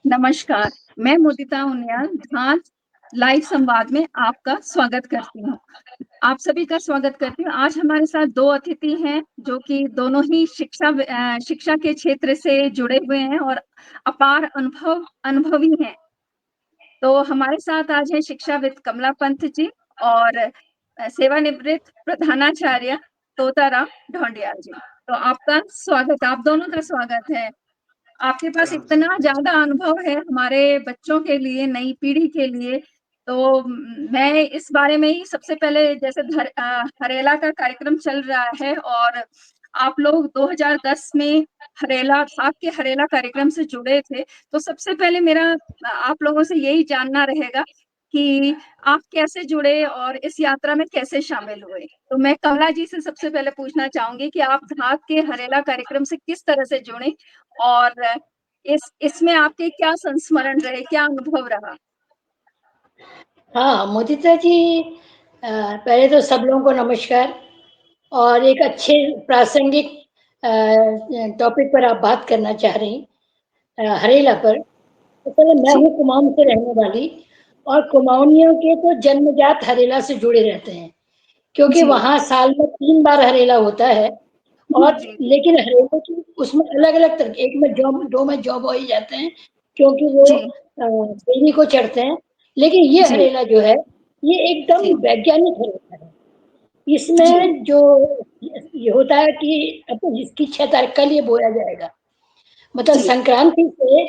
नमस्कार, मैं मुदिता उनियाल धार लाइव संवाद में आपका स्वागत करती हूँ। आप सभी का स्वागत करती हूँ। आज हमारे साथ 2 अतिथि हैं, जो कि दोनों ही शिक्षा के क्षेत्र से जुड़े हुए हैं और अपार अनुभवी हैं। तो हमारे साथ आज हैं शिक्षाविद कमला पंत जी और सेवानिवृत्त प्रधानाचार्य तोताराम ढोंडियाल जी। तो आपका स्वागत, आप दोनों का स्वागत है। आपके पास इतना ज़्यादा अनुभव है हमारे बच्चों के लिए, नई पीढ़ी के लिए, तो मैं इस बारे में ही सबसे पहले जैसे हरेला का कार्यक्रम चल रहा है और आप लोग 2010 में आपके हरेला कार्यक्रम से जुड़े थे, तो सबसे पहले मेरा आप लोगों से यही जानना रहेगा कि आप कैसे जुड़े और इस यात्रा में कैसे शामिल हुए? तो मैं कमला जी से सबसे पहले पूछना चाहूँगी कि आप धाक के हरेला कार्यक्रम से किस तरह से जुड़े और इसमें आपके क्या संस्मरण रहे, क्या अनुभव रहा? हाँ, मुदिता जी, पहले तो सब लोगों को नमस्कार और एक अच्छे प्रासंगिक टॉपिक पर आप बात करना चाह रही हरेला पर। तो पहले मैं जी, हूँ कुमाऊं से रहने वाली और कुमाऊनियों के तो जन्मजात हरेला से जुड़े रहते हैं, क्योंकि जी, वहाँ साल में 3 बार हरेला होता है। जी, और जी, लेकिन हरेले की उसमें अलग-अलग तरह के, एक में जौ 2 में जौ बोए जाते हैं, क्योंकि वो जी, देवी को चढ़ते हैं। लेकिन ये जी, हरेला जो है, ये एकदम जी, वैज्ञानिक हरेला है। जी, इसमें जो ये होता है कि अब इसकी 6 तारीख कल ये बोया जाएगा, मतलब जी, संक्रांति से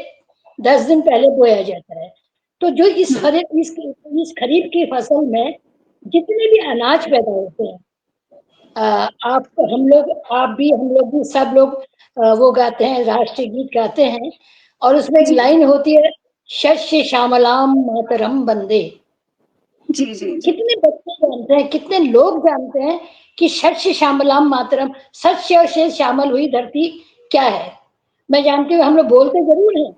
10 दिन पहले बोया जाता है। तो जो हुँ, इस खरीफ की फसल में जितने भी अनाज पैदा होते हैं, आप हम लोग आप भी हम लोग भी सब लोग वो गाते हैं, राष्ट्रीय गीत गाते हैं और उसमें एक जी, लाइन होती है, शस्य श्यामलाम मातरम वंदे। जी, जी, जी, कितने बच्चे जानते हैं, कितने लोग जानते हैं कि शस्य श्यामलाम मातरम, शस्य से श्यामल हुई धरती क्या है? मैं जानती हूँ हम लोग बोलते जरूर हैं,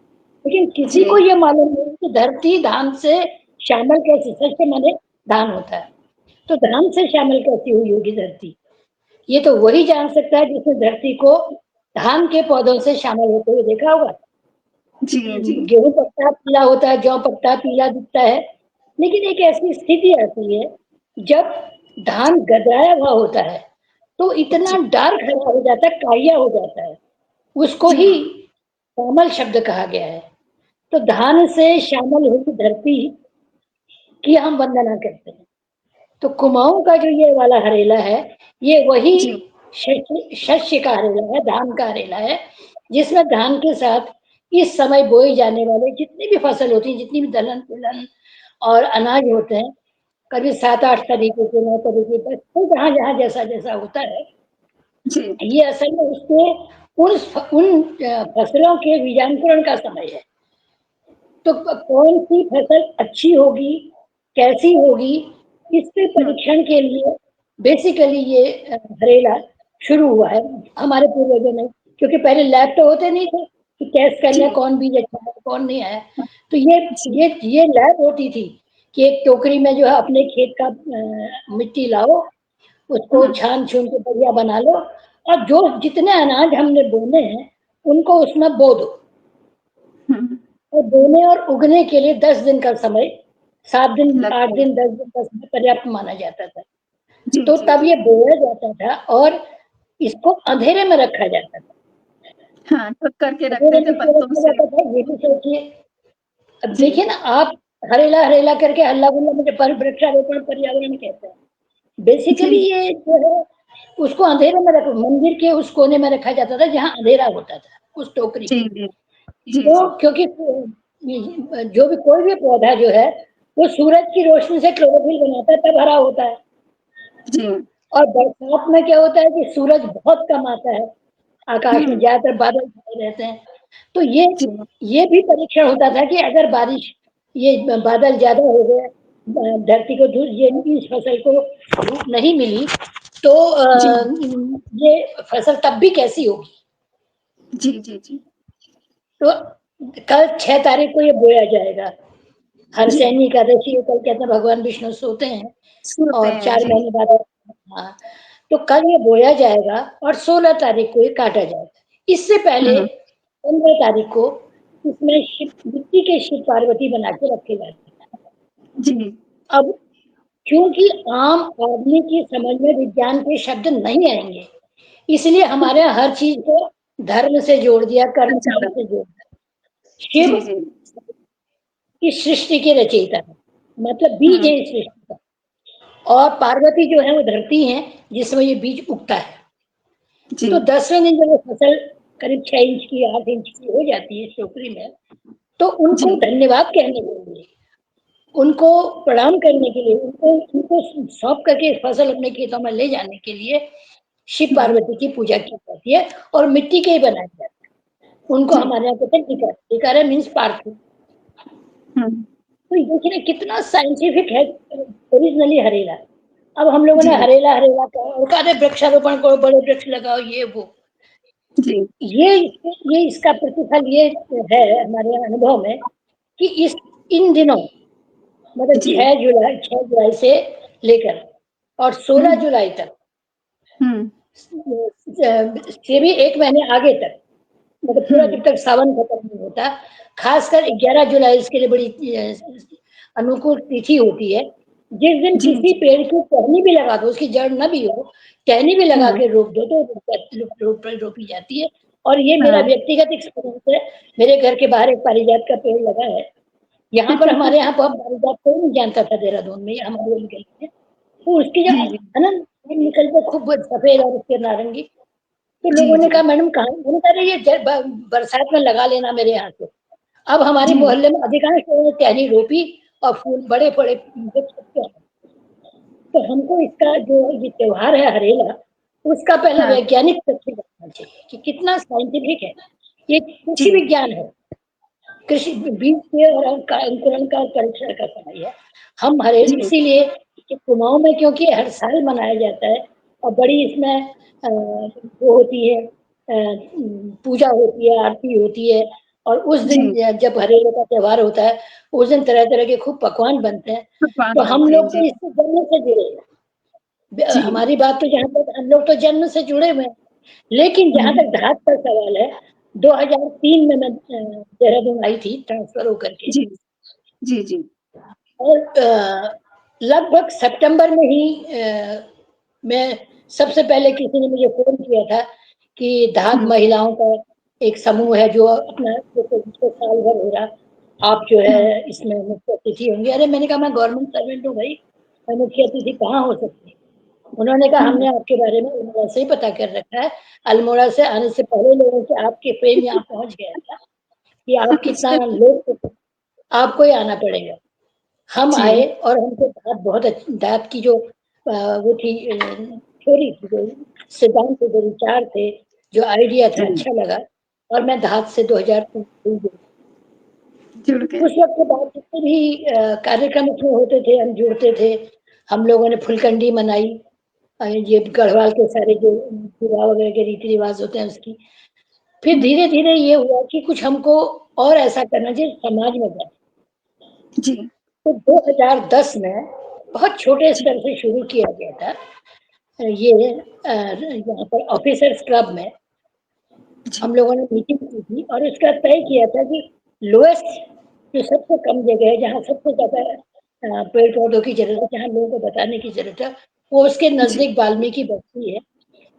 लेकिन किसी को जी, ये मालूम नहीं कि धरती धान से श्यामल कैसे, शस्य माने धान होता है, तो धान से श्यामल कैसी हुई होगी धरती? ये तो वही जान सकता है जिसने धरती को धान के पौधों से शामिल होते हुए देखा होगा। जी, जी, गेहूं पत्ता पीला होता है, जौ पत्ता पीला दिखता है, लेकिन एक ऐसी स्थिति आती है जब धान गदराया हुआ होता है तो इतना जी, डार्क हरा हो जाता है, कालिया हो जाता है, उसको जी, ही श्यामल शब्द कहा गया है। तो धान से श्यामल हुई धरती की हम वंदना करते हैं। तो कुमाऊं का जो ये वाला हरेला है, ये वही जी, शस्य का हरेला है, धान का हरेला है, जिसमें धान के साथ इस समय बोई जाने वाले जितनी भी फसल होती है, जितनी भी दलहन तिलहन और अनाज होते हैं, कभी 7-8 तरीके के, 9 तरीके के, तो जहाँ जहाँ जैसा जैसा होता है, जी, ये असल में उसके उन फसलों के बीजांकुरण का समय है। तो कौन सी फसल अच्छी होगी, कैसी होगी, इसके हुँ, परीक्षण के लिए बेसिकली ये हरेला शुरू हुआ है हमारे पूर्वजों ने, क्योंकि पहले लैब तो होते नहीं थे कि टेस्ट कर जी, ले कौन बीज अच्छा है कौन नहीं है। हाँ, तो ये जी, ये ये लैब होती थी कि एक टोकरी में जो है अपने खेत का मिट्टी लाओ, उसको हाँ, छान छून के बढ़िया बना लो और जो जितने अनाज हमने बोने हैं उनको उसमें बो दो। हुँ, और बोने और उगने के लिए 10 दिन का समय, 7 दिन, 8 लगता है। दिन, 10 दिन का समय पर्याप्त माना जाता था। जी, तो जी, तब जी, ये बोया जाता था और इसको अंधेरे में रखा जाता था। हाँ, ढक करके रखते अंधेरे थे में क्यों पत्तों रखा से। जाता था, ये भी सोचिए। अब जी, देखिए ना आप, हरेला हरेला करके हल्ला गुल्ला मुझे वृक्षारोपण पर्यावरण कहते हैं। बेसिकली जी, ये जो है उसको अंधेरे में रख, मंदिर के उस कोने में रखा जाता था जहाँ अंधेरा होता था, उस टोकरी जी, को। जी, जी, तो जी, क्योंकि जो भी कोई भी पौधा जो है वो सूरज की रोशनी से क्लोरोफिल बनाता है, तब हरा होता है। जी, और बरसात में क्या होता है कि सूरज बहुत कम आता है, आकाश में हुँ, ज्यादातर बादल छाए रहते हैं। तो जी, ये भी परीक्षण होता था कि अगर बारिश, ये बादल ज्यादा हो गए, धरती को धूप, ये इस फसल को धूप नहीं मिली, तो जी, ये फसल तब भी कैसी होगी। जी, जी, जी, तो कल 6 तारीख को ये बोया जाएगा। जी, हरसैनी एकादशी है, कल कहते हैं भगवान विष्णु सोते हैं सुनते और हैं, 4 जी, महीने बाद, हाँ, तो कल ये बोया जाएगा और 16 तारीख को ये काटा जाएगा। इससे पहले हुँ, 15 तारीख को इसमें मिट्टी के शिव पार्वती बना के रखे जाते हैं। जी। अब क्योंकि आम आदमी की समझ में विज्ञान के शब्द नहीं आएंगे, इसलिए हमारे यहाँ हर चीज को धर्म से जोड़ दिया, कर्म अच्छा। से जोड़ दिया। शिव जी, जी। इस सृष्टि के रचयिता है, मतलब बीज है हुँ। इस सृष्टि का, और पार्वती जो है वो धरती है जिसमें ये बीज उगता है। जी। तो 10वें दिन जब वो फसल करीब 6 इंच की 8 इंच की हो जाती है टोकरी में, तो उनको जी। धन्यवाद कहने के लिए, उनको प्रणाम करने के लिए, उनको सौंप करके फसल अपने खेतों में ले जाने के लिए शिव हुँ। पार्वती की पूजा की जाती है, और मिट्टी के ही बनाए जाते हैं। उनको जी। हमारे यहाँ कहते हैं टिकर, टिकर मीन्स पार्थिव। हुँ। तो देखिए कितना साइंटिफिक है ओरिजिनली हरेला। अब हम लोगों ने जी। हरेला हरेला कहा और कहा अरे वृक्षारोपण करो, बड़े वृक्ष लगाओ, ये वो। जी। ये इसका प्रतिफल ये है हमारे अनुभव में कि इन दिनों मतलब जी। 6 जुलाई से लेकर और 16 हुँ। जुलाई तक, हुँ। से भी 1 महीने आगे तक, मतलब पूरा हुँ। जब तक सावन खत्म नहीं होता, खासकर 11 जुलाई इसके लिए बड़ी अनुकूल तिथि होती है, जिस दिन जी, किसी जी। पेड़ की टहनी भी लगा दो, उसकी जड़ ना भी हो, टहनी भी लगा हुँ। के रोप दो तो रोपी जाती है। और ये मेरा हाँ। व्यक्तिगत एक्सपीरियंस है, मेरे घर के बाहर एक पारिजात का पेड़ लगा है। यहाँ पर हमारे यहाँ पर पारिजात कोई नहीं जानता था देहरादून में, हमारे वाली गली में। तो उसकी जो जी, जी। है ना निकलते खूब सफेद और उसके नारंगी, तो जी, लोगों ने कहा जी। मैडम कहाँ, मैंने कहा अरे ये बरसात में लगा लेना मेरे यहाँ से। अब हमारे जी। मोहल्ले में अधिकांश लोगों ने टहनी रोपी और फूल बड़े बड़े वृक्ष उगते हैं। तो हमको इसका जो ये त्योहार है हरेला, उसका पहला हाँ। वैज्ञानिक तथ्य जानना चाहिए कि कितना साइंटिफिक है। ये कृषि जी। विज्ञान है, कृषि बीज के और अंकुरण का परीक्षण का समय है। हम हरेला जी। इसीलिए कि कुमाऊं में क्योंकि हर साल मनाया जाता है और बड़ी इसमें वो होती है, पूजा होती है, आरती होती है, और उस दिन जी। जब हरेले का त्योहार होता है, उस दिन तरह-तरह के खूब पकवान बनते हैं। पकवान तो हम बनते हैं। लोग तो जी। इससे जन्म से जुड़े हैं। जी। हमारी बात तो जहाँ तक हम लोग तो जन्म से जुड़े हुए हैं। लेकिन जहाँ हुँ। तक धात का सवाल है, 2003 में मैं देहरादून आई थी ट्रांसफर होकर के, जी। जी, जी। और लगभग सितंबर में ही मैं सबसे पहले किसी ने मुझे फ़ोन किया था कि धात हुँ। महिलाओं का एक समूह है जो अपना जिसको साल भर हो रहा, आप जो हुँ। है इसमें मुख्य अतिथि होंगे। अरे मैंने कहा मैं गवर्नमेंट सर्वेंट हूँ भाई, मैं मुख्य अतिथि कहाँ हो सकती हूँ? उन्होंने कहा हमने हुँ। आपके बारे में अल्मोड़ा से ही पता कर रखा है, अल्मोड़ा से आने से पहले लोगों से आपके प्रेम यहाँ पहुँच गया था कि आप कितना अच्छा। लोग, आपको ही आना पड़ेगा। हम जी। आए और हमको धात बहुत धात की जो वो थी, थ्योरी थी, जो सिद्धांत थे, जो विचार थे, जो आइडिया था, जी। अच्छा लगा, और मैं धात से 2003 जुड़ गई। जुड़ गए। उस वक़्त के बाद जितने भी कार्यक्रम उसमें होते थे, हम जुड़ते थे। हम लोगों ने फुलकंडी मनाई, ये गढ़वाल के सारे जो विवाह वगैरह के रीति-रिवाज होते हैं उसकी। फिर हुँ। धीरे-धीरे ये हुआ कि कुछ हमको और ऐसा करना चाहिए समाज में जाए। जी। तो 2010 में बहुत छोटे जी। स्तर से शुरू किया गया था। ये यहाँ पर ऑफिसर्स क्लब में जी। हम लोगों ने मीटिंग की थी और इसका तय किया था कि लोएस्ट, जो सबसे कम जगह है, जहाँ सबसे ज़्यादा पेड़-पौधों की ज़रूरत है, जहाँ लोगों को बताने की ज़रूरत है, वो उसके जी। नज़दीक वाल्मीकि बस्ती है।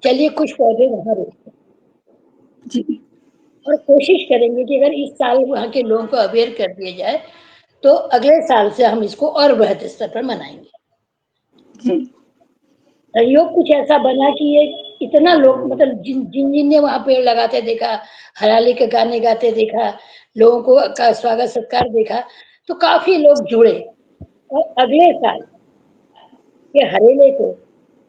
चलिए कुछ पौधे वहाँ रोपते हैं जी। और कोशिश करेंगे कि अगर इस साल वहाँ के लोगों को अवेयर कर दिया जाए, तो अगले साल से हम इसको और बृहद स्तर पर मनाएँगे। जी। सहयोग कुछ ऐसा बना कि ये इतना लोग, मतलब जिन ने वहाँ पेड़ लगाते देखा, हरियाली के गाने गाते देखा, लोगों को का स्वागत सत्कार देखा, तो काफ़ी लोग जुड़े। और अगले साल ये हरेले को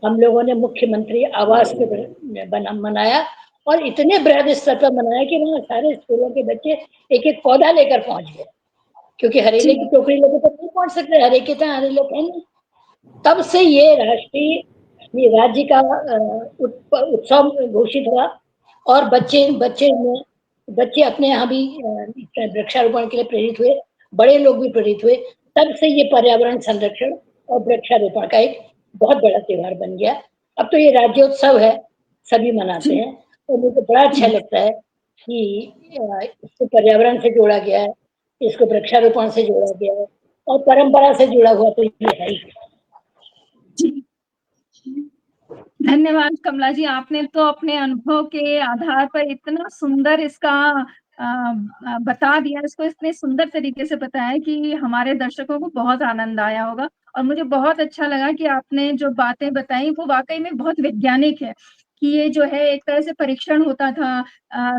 हम लोगों ने मुख्यमंत्री आवास पे मनाया, और इतने बृहद स्तर पर मनाया कि वहाँ सारे स्कूलों के बच्चे एक-एक पौधा लेकर पहुँच गए, क्योंकि हरेले की जी। टोकरी लेके तो नहीं पहुँच सकते, हर एक के तो हरेले है नहीं। तब से ये राष्ट्रीय, ये राज्य का उत्सव घोषित हुआ, और बच्चे अपने यहाँ भी वृक्षारोपण के लिए प्रेरित हुए, बड़े लोग भी प्रेरित हुए। तब से ये पर्यावरण संरक्षण और वृक्षारोपण का एक बहुत बड़ा त्योहार बन गया। अब तो ये राज्योत्सव है, सभी मनाते जी। हैं, और मुझे बड़ा अच्छा जी। लगता है कि इसको पर्यावरण से जोड़ा गया है, इसको वृक्षारोपण से जोड़ा गया है और परंपरा से जुड़ा हुआ तो ये है ही। जी। धन्यवाद कमला जी, आपने तो अपने अनुभव के आधार पर इतना सुंदर इसका बता दिया, इसको इतने सुंदर तरीके से बताया कि हमारे दर्शकों को बहुत आनंद आया होगा। और मुझे बहुत अच्छा लगा कि आपने जो बातें बताई वो वाकई में बहुत वैज्ञानिक है, कि ये जो है एक तरह से परीक्षण होता था।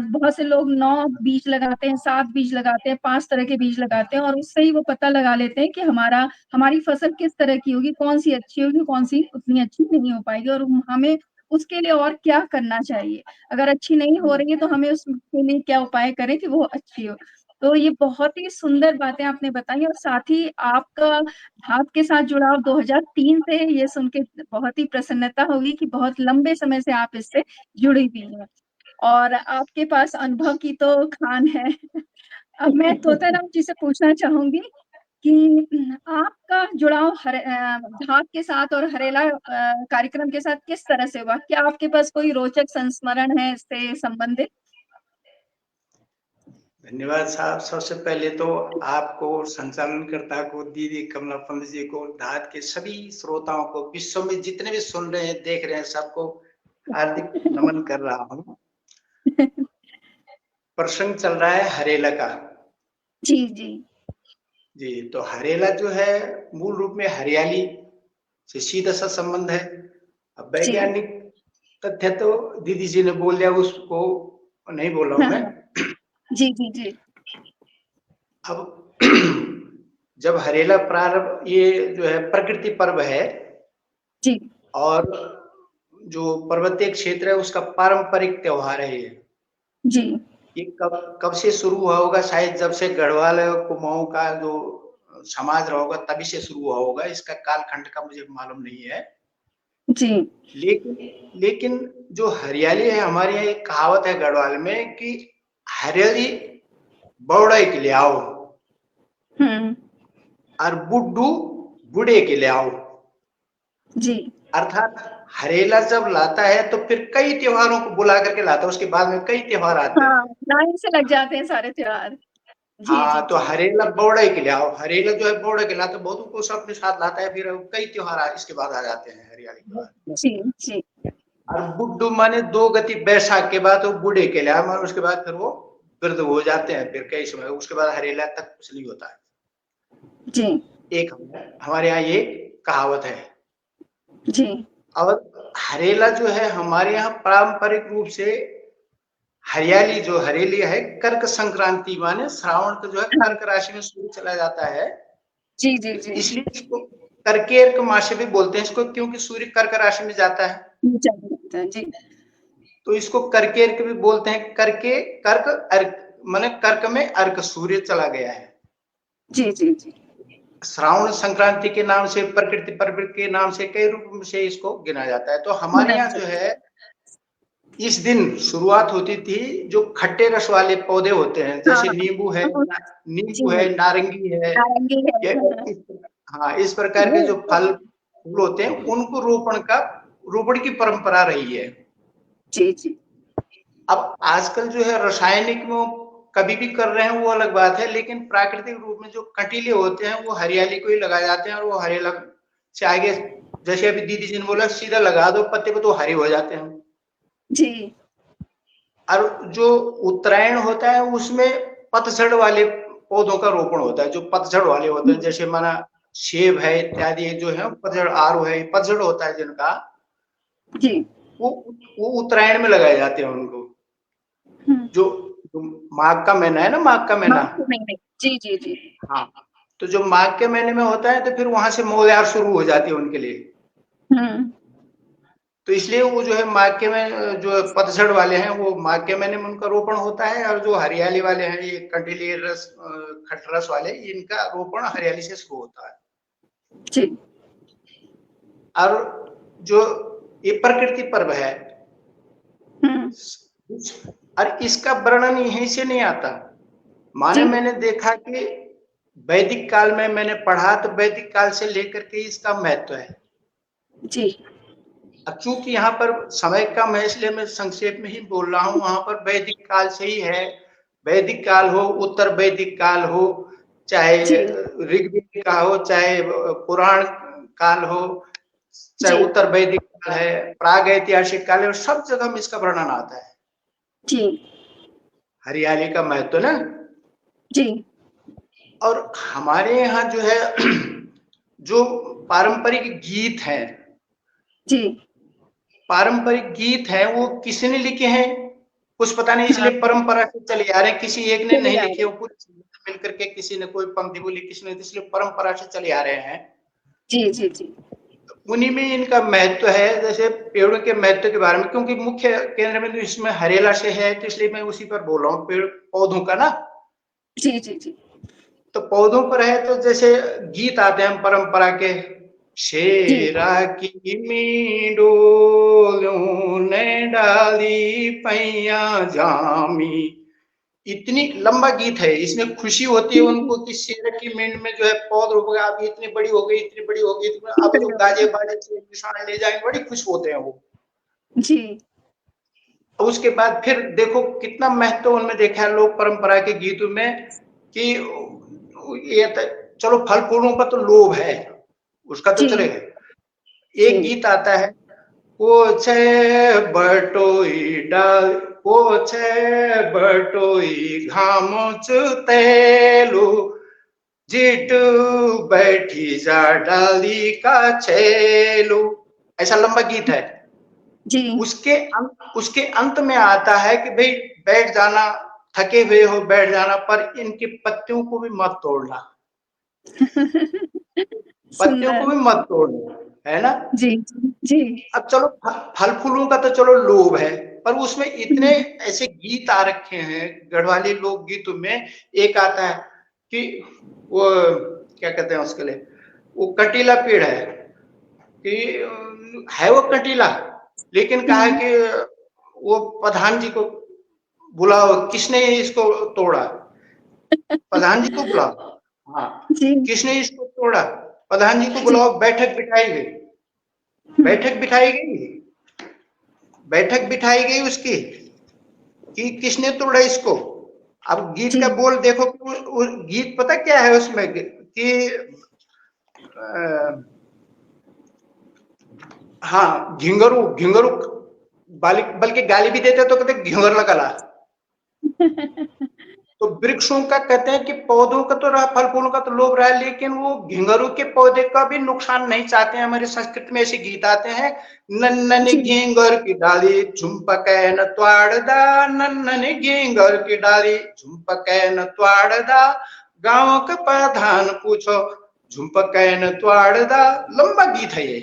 बहुत से लोग 9 बीज लगाते हैं, 7 बीज लगाते हैं, 5 तरह के बीज लगाते हैं और उससे ही वो पता लगा लेते हैं कि हमारी फसल किस तरह की होगी, कौन सी अच्छी होगी, कौन सी उतनी अच्छी नहीं हो पाएगी और हमें उसके लिए और क्या करना चाहिए। अगर अच्छी नहीं हो रही है तो हमें उसके लिए क्या उपाय करें कि वो अच्छी हो। तो ये बहुत ही सुंदर बातें आपने बताई और साथ ही आपका धात के साथ जुड़ाव 2003 से, ये सुन के बहुत ही प्रसन्नता होगी कि बहुत लंबे समय से आप इससे जुड़ी हुई हैं और आपके पास अनुभव की तो खान है। अब मैं तोताराम जी से पूछना चाहूंगी कि आपका जुड़ाव धात के साथ और हरेला कार्यक्रम के साथ किस तरह से हुआ? क्या आपके पास कोई रोचक संस्मरण है इससे संबंधित? धन्यवाद साहब। सबसे पहले तो आपको, संचालनकर्ता को, दीदी कमला पंत जी को, धात के सभी श्रोताओं को, विश्व में जितने भी सुन रहे हैं, देख रहे हैं, सबको हार्दिक नमन कर रहा हूँ। प्रसंग चल रहा है हरेला का। जी जी जी, तो हरेला जो है मूल रूप में हरियाली से सीधा सा संबंध है। अब जी वैज्ञानिक तथ्य तो दीदी जी ने बोल दिया, उसको नहीं बोल रहा हूं हाँ मैं। हाँ जी जी जी अब जब हरेला प्रारंभ, ये जो है प्रकृति पर्व है जी और जो पर्वतीय क्षेत्र है उसका पारंपरिक त्योहार है जी ये कब कब से शुरू हुआ होगा? शायद जब से गढ़वाल कुमाऊं का जो समाज रहा होगा तभी से शुरू हुआ होगा। इसका कालखंड का मुझे मालूम नहीं है। जी लेकिन लेकिन जो हरियाली है, हमारे यहाँ एक कहावत है गढ़वाल में कि हरियाली बौड़े के ले आओ हम्म और बुड्ढू बूढ़े के ले आओ। जी अर्थात हरेला जब लाता है तो फिर कई त्योहारों को बुला करके लाता है, उसके बाद में कई त्योहार आते हैं। हाँ, लाइन से लग जाते हैं सारे त्योहार। जी जी हाँ, तो जी हरेला बौड़े के ले आओ। हरेला जो है बौड़े के लाता है, बहुत को अपने साथ लाता है, फिर कई त्योहार इसके बाद आ जाते हैं हरियाली के बाद। जी जी और बुड्ढू माने दो गति, बैसाख के बाद वो बूढ़े के लिए माने, उसके बाद फिर वो वृद्ध हो जाते हैं, फिर कई समय उसके बाद हरेला तक कुछ नहीं होता है। जी एक हमारे यहाँ ये कहावत है। जी और हरेला जो है हमारे यहाँ पारंपरिक रूप से हरियाली जो हरेली है कर्क संक्रांति माने श्रावण का जो है हाँ कर्क राशि में सूर्य चला जाता है। जी जी तो जी इसलिए इसको कर्केर्क मास भी बोलते हैं इसको, क्योंकि सूर्य कर्क राशि में जाता है। जी तो इसको कर्केर्क भी बोलते हैं। करके कर्क अर्क माने कर्क में अर्क सूर्य चला गया है। जी जी जी श्रावण संक्रांति के नाम से, प्रकृति पर्व के नाम से, कई रूप से इसको गिना जाता है। तो हमारे यहाँ जो है इस दिन शुरुआत होती थी, जो खट्टे रस वाले पौधे होते हैं हाँ जैसे नींबू है, जी नींबू है, नारंगी है, नारंगी है। इस, हाँ, इस प्रकार के जो फल फूल होते हैं उनको रोपण की परंपरा रही है। जी जी अब आजकल जो है रासायनिक में कभी भी कर रहे हैं वो अलग बात है, लेकिन प्राकृतिक रूप में जो कंटीले होते हैं वो हरियाली को ही लगाए जाते हैं और वो हरियाला से आगे, जैसे अभी दीदी जी ने बोला, सीधा लगा दो पत्ते पे तो हरे हो जाते हैं। जी और जो उत्तरायण होता है उसमें पतझड़ वाले पौधों का रोपण होता है, जो पतझड़ वाले होते हैं, जैसे माना सेब है इत्यादि जो है पतझड़, आरू है, पतझड़ होता है जिनका, जी वो वो उत्तरायण में लगाए जाते हैं उनको। जो, जो माघ का महीना है ना, माघ का महीना, जी जी जी हाँ, तो जो माघ के महीने में होता है तो फिर वहां से मोयार शुरू हो जाती है उनके लिए। हम्म तो इसलिए वो जो है माघ के में जो पतझड़ वाले हैं वो माघ के महीने में उनका रोपण होता है, और जो हरियाली वाले हैं ये कंटीले रस खटरस वाले, इनका रोपण हरियाली से शुरू होता है। जी और जो ये प्रकृति पर्व है हम्म और इसका वर्णन यहीं से नहीं आता। माने जी मैंने देखा कि वैदिक काल में मैंने पढ़ा, तो वैदिक काल से लेकर के इसका महत्व है। जी अब चूंकि यहाँ पर समय कम है इसलिए मैं संक्षेप में ही बोल रहा हूँ। वहां पर वैदिक काल से ही है, वैदिक काल हो, उत्तर वैदिक काल हो, चाहे ऋग्वेद का हो, चाहे पुराण काल हो, चाहे उत्तर वैदिक काल है, प्राग ऐतिहासिक काल है, और सब जगह में इसका वर्णन आता है। जी। हरियाली का महत्व ना। जी। और हमारे यहाँ जो है जो पारंपरिक गीत हैं, जी। पारंपरिक गीत हैं वो किसने लिखे हैं कुछ पता नहीं, इसलिए परंपरा से चले आ रहे हैं। किसी एक ने नहीं लिखे, वो पूरी मिलकर के किसी ने कोई पंक्ति बोली, किसी ने, इसलिए परंपरा से चले आ रहे हैं। जी जी जी। उन्हीं में इनका महत्व है। जैसे पेड़ों के महत्व के बारे में, क्योंकि मुख्य केंद्र में तो इसमें हरेला से है, तो इसलिए मैं उसी पर बोल रहा हूँ, पेड़ पौधों का ना। जी जी जी। तो पौधों पर है तो जैसे गीत आते हैं परंपरा के, शेरा की मीडोलों ने डाली पैया जामी, इतनी लंबा गीत है। इसमें खुशी होती है उनको कि शेर की मींड में जो है पौध रुक गया, अभी इतनी बड़ी हो गई, इतनी बड़ी हो गई, अब जो गाजे बाजे से निशान ले जाएंगे, बड़ी खुश होते हैं वो। जी। उसके बाद फिर देखो कितना महत्व उनमें देखा है लोग परंपरा के गीतों में, कि ये चलो फल फूलों का तो लोभ है, उसका तो चलेगा। एक गीत आता है, पोछे बटोई डाल, पोछे बटोई घामोच तेलू, जिट बैठी जा डाली का छेलू, ऐसा लंबा गीत है। जी। उसके अंत में आता है कि भाई बैठ जाना, थके हुए हो बैठ जाना, पर इनकी पत्तियों को भी मत तोड़ना, पत्तियों को भी मत तोड़ना, है ना। जी जी। अब चलो फल फूलों का तो चलो लोभ है, पर उसमें इतने ऐसे गीत आ रखे हैं गढ़वाली लोक गीतों में। एक आता है कि वो क्या कहते हैं उसके लिए, वो कटीला पेड़ है, कि है वो कटीला, लेकिन कहा है कि वो प्रधान जी को बुलाओ, किसने इसको तोड़ा, प्रधान जी को बुलाओ। हाँ, किसने इसको तोड़ा, प्रधान जी को बुलाओ। बैठक बिठाई गई, बैठक बिठाई गई, बैठक बिठाई गई उसकी, कि किसने तोड़ा इसको। अब गीत का बोल देखो, गीत पता क्या है उसमें कि हाँ, घिंगरू घिंगरू, बल्कि गाली भी देते तो कहते घिंगर लगला। तो वृक्षों का कहते हैं कि पौधों का तो रहा, फल फूलों का तो लोभ रहा, लेकिन वो घिंगरू के पौधे का भी नुकसान नहीं चाहते हैं। हमारे संस्कृत में ऐसे गीत आते हैं, नन्नन घिंगर की डाली झुमपकै न त्वाड़दा, नन्नन घिंगर की डाली झुमपकै न त्वाड़दा, गांव का प्रधान पूछो झुमपकै न त्वाड़दा। लंबा गीत है ये।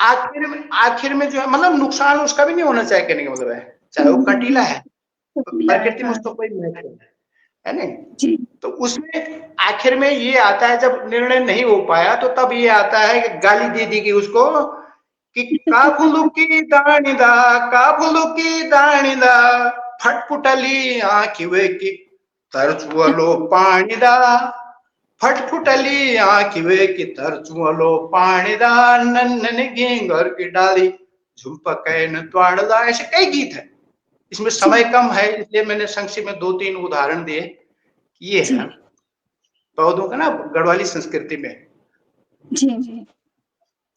आखिर में जो है, मतलब नुकसान उसका भी नहीं होना चाहिए, कहने का मतलब है, चाहे वो कटीला है, प्रकृति में उसका कोई महत्व है ना। तो उसमें आखिर में ये आता है, जब निर्णय नहीं हो पाया तो तब ये आता है कि गाली दे दी गई उसको, कि काफुलुकी दानिदा, काफुलुकी दानिदा, फटफुटली आंखिवे की तरचुअलो पानिदा, फटफुटली आंखिवे की तरचुअलो पानिदा, नन्नन घिंगर की डाली झुमपकै न त्वाड़दा। ऐसे कई गीत है। इसमें समय कम है इसलिए मैंने संक्षिप्त में 2-3 उदाहरण दिए। ये है पौधों का ना गढ़वाली संस्कृति में। जी जी।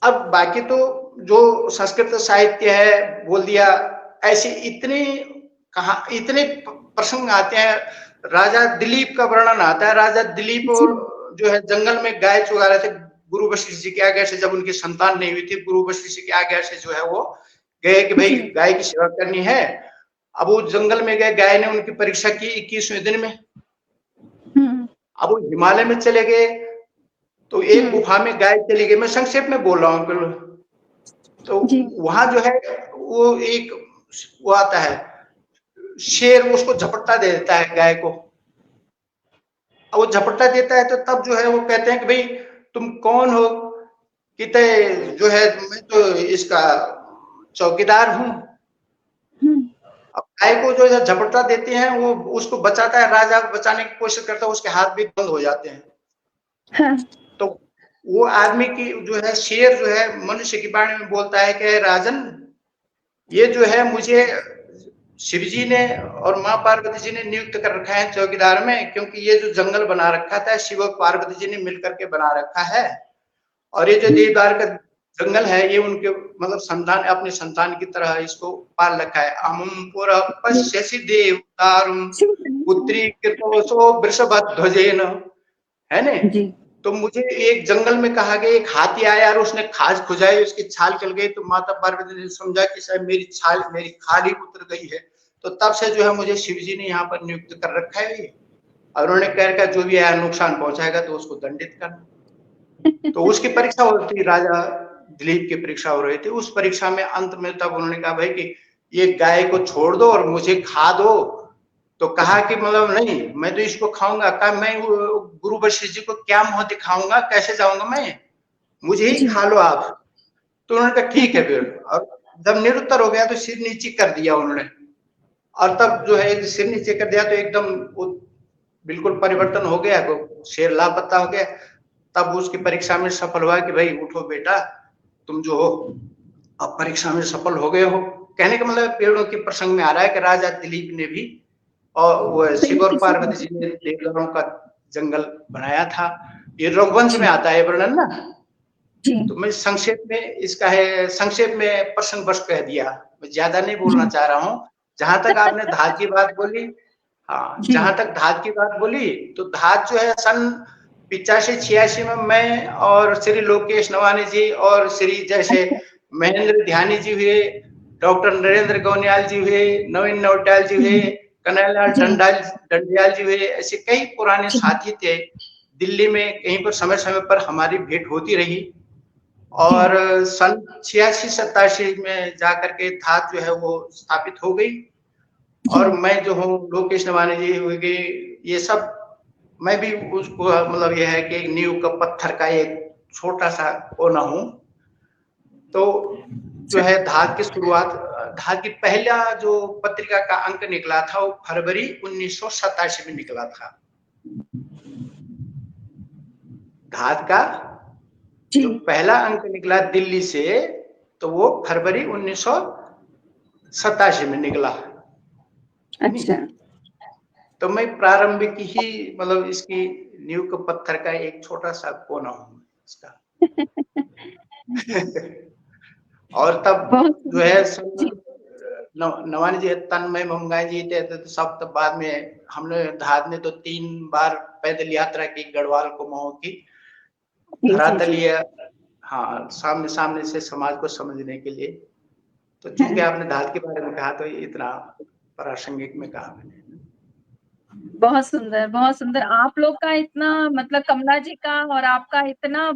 अब बाकी तो जो संस्कृत साहित्य है बोल दिया, ऐसे इतने प्रसंग आते हैं। राजा दिलीप का वर्णन आता है। राजा दिलीप जो है जंगल में गाय चुगा रहे थे गुरु वशिष्ठ जी के आज्ञा से। जब उनकी संतान नहीं हुई थी, गुरु वशिष्ठ जी की आज्ञा से जो है वो गए कि भाई गाय की सेवा करनी है। अब वो जंगल में गए, गाय ने उनकी परीक्षा की 21वें दिन में। अब वो हिमालय में चले गए तो एक गुफा में गाय चली गई। मैं संक्षेप में बोल रहा हूँ। तो वहां जो है वो आता है शेर, उसको झपट्टा दे देता है गाय को। अब वो झपट्टा देता है तो तब जो है वो कहते हैं कि भाई तुम कौन हो, कि जो है मैं तो इसका चौकीदार हूँ। अब गाय को जो है झपट्टा देते हैं, वो उसको बचाता है। राजा बचाने की कोशिश करता है, उसके हाथ भी बंद हो जाते हैं। तो वो आदमी की जो है शेर जो है मनुष्य की वाणी में बोलता है कि राजन, ये जो है मुझे शिव जी ने और माँ पार्वती जी ने नियुक्त कर रखा है चौकीदार में, क्योंकि ये जो जंगल बना रखा था शिव और पार्वती जी ने मिलकर के बना रखा है, और ये जो देवदार का जंगल है ये उनके मतलब संतान अपने संतान की तरह इसको पाल रखा है। अमुम पुरा पश्यसि देवदारुम पुत्री कृतोसो वृषभध्वजेन, है ने। जी तो मुझे एक जंगल में कहा गया एक हाथी आया और उसने खाज खुजाई, उसकी छाल चल गई, तो माता पार्वती ने समझा कि शायद मेरी खाल ही उतर गई है। तो तब से जो है मुझे शिव जी ने यहाँ पर नियुक्त कर रखा है ये, और उन्होंने कह रखा जो भी आया नुकसान पहुंचाएगा तो उसको दंडित करना। तो उसकी परीक्षा होती, राजा दिलीप की परीक्षा हो रही थी। उस परीक्षा में अंत में तब उन्होंने कहा भाई कि ये गाय को छोड़ दो और मुझे खा दो। तो कहा कि मतलब नहीं, मैं तो इसको खाऊंगा। कहा मैं गुरु वशिष्ठ जी को क्या मुंह दिखाऊंगा, कैसे जाऊंगा मैं, मुझे ही खा लो आप। तो उन्होंने कहा ठीक है फिर, और जब निरुत्तर हो गया तो सिर नीचे कर दिया उन्होंने, और तब जो है सिर नीचे कर दिया तो एकदम बिल्कुल परिवर्तन हो गया, शेर लापता हो गया। तब उसकी परीक्षा में सफल हुआ कि भाई उठो बेटा, तुम जो हो अब परीक्षा में सफल हो गए हो। कहने का मतलब पेड़ों के प्रसंग में आ रहा है कि राजा दिलीप ने भी और वो शिव और पार्वती जी ने देवदारों का जंगल बनाया था। ये रघुवंश में आता है वर्णन ना। तो मैं संक्षेप में इसका है, संक्षेप में प्रसंग बस कह दिया, मैं ज्यादा नहीं बोलना चाह रहा हूँ। जहां तक आपने धात की बात बोली, हाँ जहां तक धात की बात बोली, तो धात जो है सन 85-86 में मैं और श्री लोकेश नवानी जी और श्री जैसे महेंद्र ध्यानी जी हुए, डॉक्टर नरेंद्र गौनियाल जी हुए, नवीन नौटियाल जी हुए, कन्हैयालाल डंडियाल जी हुए, ऐसे कई पुराने साथी थे। दिल्ली में कहीं पर समय समय पर हमारी भेंट होती रही, और सन 86-87 में जाकर के धात जो है वो स्थापित हो गई। और मैं जो हूँ लोकेश नवानी जी हो गए, ये सब मैं भी उसको मतलब यह है कि नींव का पत्थर का एक छोटा सा कोना हूँ। तो जो है धात की शुरुआत, धात की पहला जो पत्रिका का अंक निकला था वो फरवरी 1987 में निकला था। धात का जो पहला अंक निकला दिल्ली से, तो वो फरवरी 1987 में निकला। अच्छा। तो मैं प्रारंभिक ही मतलब इसकी नींव के पत्थर का एक छोटा सा कोना हूँ इसका। और तब जो है नवानी जी तन्मय मंगाई जी थे, तो सब तब बाद में हमने धात ने तो 3 बार पैदल यात्रा की गढ़वाल कुमाऊं की, धरातलीय, हाँ सामने सामने से समाज को समझने के लिए। तो चूंकि आपने धात के बारे में कहा तो इतना प्रासंगिक में कहा मैंने। बहुत सुंदर, बहुत सुंदर। आप लोग का इतना मतलब कमला जी का और आपका इतना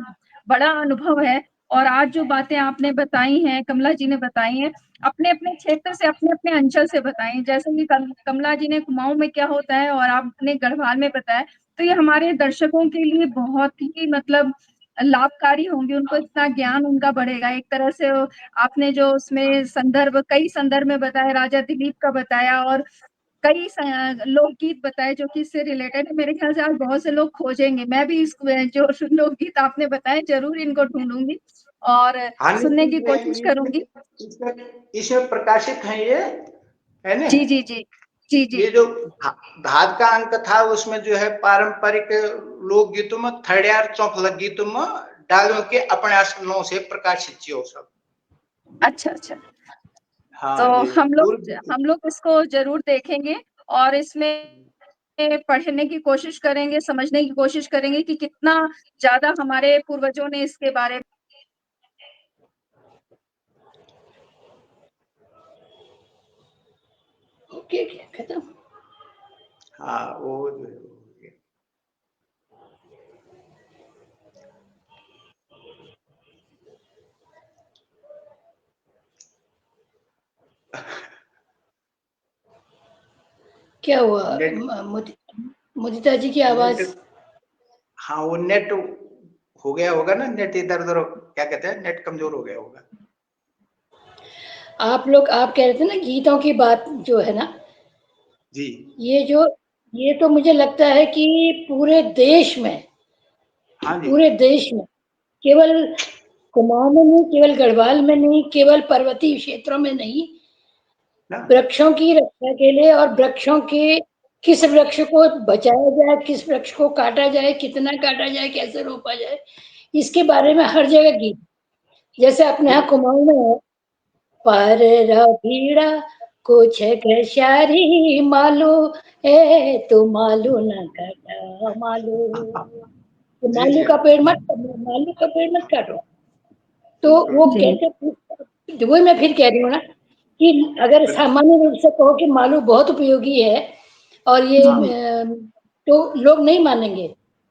बड़ा अनुभव है, और आज जो बातें आपने बताई हैं, कमला जी ने बताई हैं, अपने अपने क्षेत्र से, अपने अपने अंचल से बताई। जैसे कि कमला जी ने कुमाऊं में क्या होता है और आपने गढ़वाल में बताया, तो ये हमारे दर्शकों के लिए बहुत ही मतलब लाभकारी होंगे, उनको इतना ज्ञान उनका बढ़ेगा। एक तरह से आपने जो उसमें संदर्भ, कई संदर्भ में बताया, राजा दिलीप का बताया और कई लोकगीत बताए जो कि इससे रिलेटेड है। मेरे ख्याल से आज बहुत से लोग खोजेंगे। मैं भी इस जो लोकगीत आपने बताए जरूर इनको ढूंढूंगी और सुनने की कोशिश करूंगी। इसमें प्रकाशित है ये, है ना। जी जी जी जी जी। ये जो धात का अंक था उसमें जो है पारंपरिक लोकगीतों में थड़ियार चौफलक गीतों में डालों के अपने आसनों से प्रकाशित हो सब। अच्छा अच्छा। हाँ, तो हम लोग इसको जरूर देखेंगे और इसमें पढ़ने की कोशिश करेंगे, समझने की कोशिश करेंगे कि कितना ज्यादा हमारे पूर्वजों ने इसके बारे में। ओके खत्म। हाँ वो क्या हुआ मुदिता जी की आवाज? हाँ वो नेट हो गया होगा ना, नेट इधर उधर क्या कहते हैं, नेट कमजोर हो गया होगा। आप कह रहे थे ना गीतों की बात जो है ना जी, ये तो मुझे लगता है कि पूरे देश में, हाँ जी, पूरे देश में केवल कुमाऊं में नहीं, केवल गढ़वाल में नहीं, केवल पर्वतीय क्षेत्रों में नहीं, वृक्षों की रक्षा के लिए और वृक्षों के किस वृक्ष को बचाया जाए, किस वृक्ष को काटा जाए, कितना काटा जाए, कैसे रोपा जाए, इसके बारे में हर जगह गीत। जैसे अपने यहाँ कुमाऊं में है, पर भीड़ा कुछ घशारी मालू ए तो मालू न काटा मालू, तो मालू का पेड़ मत काटो, मालू का पेड़ मत काटो। तो वो कहते, वही मैं फिर कह रही हूँ ना कि अगर सामान्य रूप से कहो कि मालू बहुत उपयोगी है और ये तो लोग नहीं मानेंगे,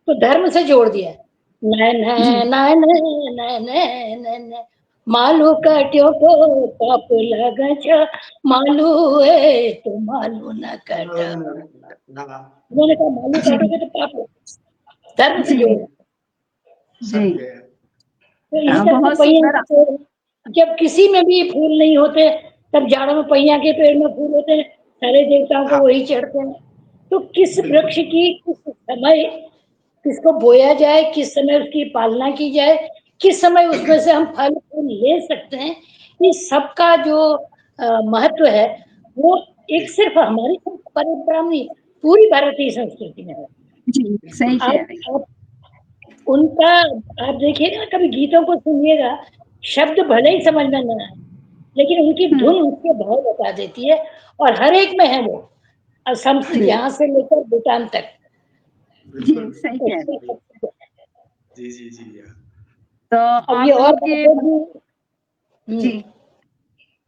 तो धर्म से जोड़ दिया, न मालू काट्यो को पाप लगा छ, मालू है तो मालू न काटा। उन्होंने कहा मालू काटोगे तो पाप, धर्म से जोड़। तो इस तरह पहिया के पेड़, जब किसी में भी फूल नहीं होते तब जाड़ों में पहिया के पेड़ में फूल होते हैं, सारे देवताओं को वही चढ़ते हैं। तो किस वृक्ष की किस समय किसको बोया जाए, किस समय उसकी पालना की जाए, किस समय उसमें से हम फल फूल ले सकते हैं, इस सबका जो महत्व है वो एक सिर्फ हमारी परंपरा नहीं, पूरी भारतीय संस्कृति में है। सही कह रही हैं। उनका आप देखिएगा, कभी गीतों को सुनिएगा, शब्द भले ही समझ में न आए, लेकिन उनकी धुन उसके भाव बता देती है, और हर एक में है वो, असम से यहाँ से लेकर भूटान तक। जी सही कह रही हैं। जी जी जी। तो आप लोग के जी,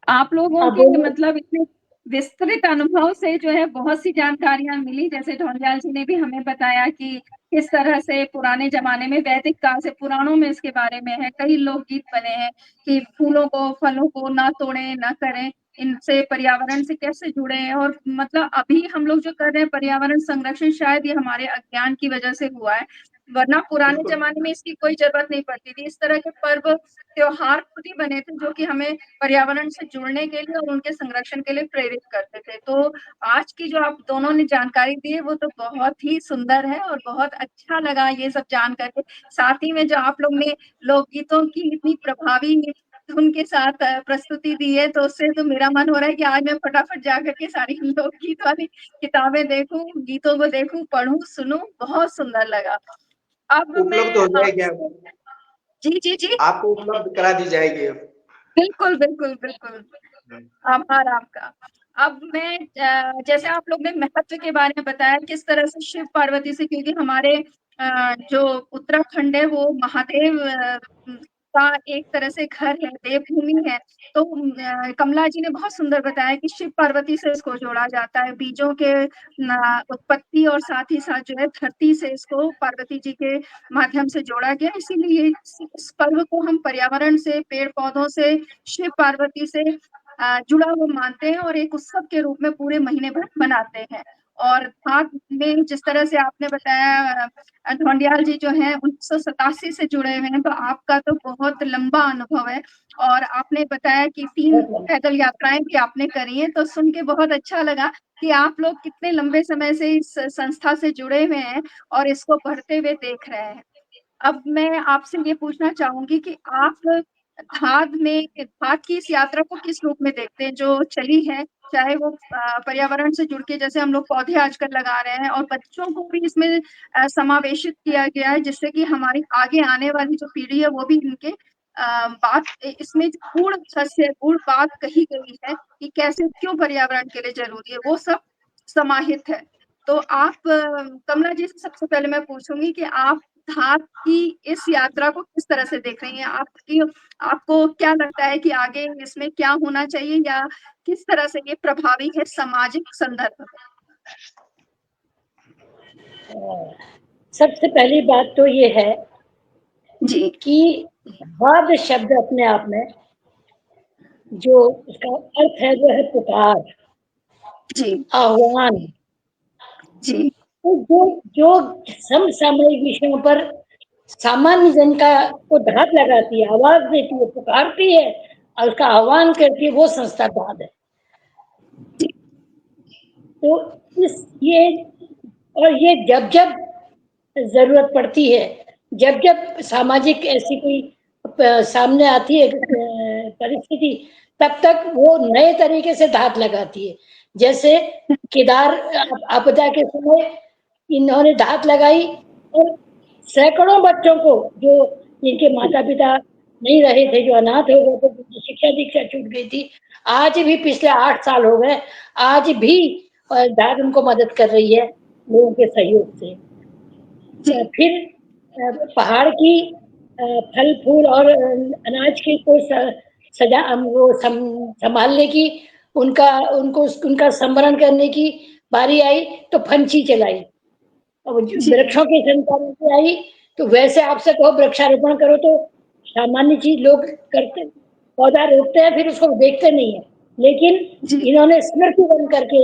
आप लोगों के मतलब इतने विस्तृत अनुभव से जो है बहुत सी जानकारियां मिली। जैसे ढोंडियाल जी ने भी हमें बताया कि किस तरह से पुराने जमाने में वैदिक काल से पुराणों में इसके बारे में है, कई लोकगीत बने हैं कि फूलों को फलों को ना तोड़ें ना करें, इनसे पर्यावरण से कैसे जुड़े हैं। और मतलब अभी हम लोग जो कर रहे हैं पर्यावरण संरक्षण, शायद ये हमारे अज्ञान की वजह से हुआ है, वरना पुराने जमाने में इसकी कोई जरूरत नहीं पड़ती थी। इस तरह के पर्व त्योहार खुद ही बने थे जो कि हमें पर्यावरण से जुड़ने के लिए और उनके संरक्षण के लिए प्रेरित करते थे। तो आज की जो आप दोनों ने जानकारी दी है वो तो बहुत ही सुंदर है और बहुत अच्छा लगा ये सब जान करके। साथ ही में जो आप लोग ने लोकगीतों की इतनी प्रभावी धुन के साथ प्रस्तुति दी है, तो उससे तो मेरा मन हो रहा है कि आज मैं फटाफट जाकर के सारी लोकगीत वाली किताबें देखूं, गीतों को देखूं, पढ़ूं, सुनूं। बहुत सुंदर लगा। अब उपलब्ध हो जाएगी, जी जी जी, आपको उपलब्ध करा दी जाएगी। बिल्कुल बिल्कुल बिल्कुल, आभार आपका। अब मैं जैसे आप लोग ने महत्व के बारे में बताया किस तरह से शिव पार्वती से, क्योंकि हमारे जो उत्तराखंड है वो महादेव का एक तरह से घर है, देवभूमि है। तो कमला जी ने बहुत सुंदर बताया कि शिव पार्वती से इसको जोड़ा जाता है, बीजों के उत्पत्ति और साथ ही साथ जो है धरती से इसको पार्वती जी के माध्यम से जोड़ा गया। इसीलिए इस पर्व को हम पर्यावरण से, पेड़ पौधों से, शिव पार्वती से जुड़ा हुआ मानते हैं और एक उत्सव के रूप में पूरे महीने भर मनाते हैं। और धार में जिस तरह से आपने बताया, ढोंडियाल जी जो हैं 1987 से जुड़े हुए हैं, तो आपका तो बहुत लंबा अनुभव है। और आपने बताया कि 3 पैदल यात्राएं भी आपने करी हैं, तो सुन के बहुत अच्छा लगा कि आप लोग कितने लंबे समय से इस संस्था से जुड़े हुए हैं और इसको बढ़ते हुए देख रहे हैं। अब मैं आपसे ये पूछना चाहूंगी कि आप धाद की इस यात्रा को किस रूप में देखते हैं जो चली है, चाहे वो पर्यावरण से जुड़ के जैसे हम लोग पौधे आजकल लगा रहे हैं और बच्चों को भी इसमें समावेशित किया गया है, जिससे कि हमारी आगे आने वाली जो पीढ़ी है वो भी इनके बात इसमें गूढ़ बात कही गई है कि कैसे क्यों पर्यावरण के लिए जरूरी है, वो सब समाहित है। तो आप कमला जी से सबसे पहले मैं पूछूंगी कि आप धाद की इस यात्रा को किस तरह से देख रही हैं? आपको क्या लगता है कि आगे इसमें क्या होना चाहिए या किस तरह से ये प्रभावी है सामाजिक संदर्भ में? सबसे पहली बात तो ये है जी कि धाद शब्द अपने आप में जो उसका अर्थ है वो है पुकार, जी, आह्वान। जी, तो जो समसामयिक विषयों पर सामान्य जन का को धात लगाती है, आवाज देती है, पुकारती है और उसका आह्वान करती है, वो संस्था धाद है। तो ये जब जब जरूरत पड़ती है, जब जब सामाजिक ऐसी कोई सामने आती है परिस्थिति, तब तक वो नए तरीके से धात लगाती है। जैसे केदार आपदा के समय इन्होंने धात लगाई और सैकड़ों बच्चों को, जो जिनके माता पिता नहीं रहे थे, जो अनाथ हो गए थे, जिनकी शिक्षा दीक्षा छूट गई थी, आज भी पिछले 8 साल हो गए, आज भी धात उनको मदद कर रही है लोगों के सहयोग से। फिर पहाड़ की फल फूल और अनाज की को सजा वो संभालने की, उनका संवरण करने की बारी आई तो फंची चलाई। अब वृक्षों के संचालन की आई तो वैसे आपसे कहो वृक्षारोपण करो तो सामान्य चीज लोग करते, पौधा रोपते हैं फिर उसको देखते नहीं है, लेकिन इन्होंने स्मृति बन करके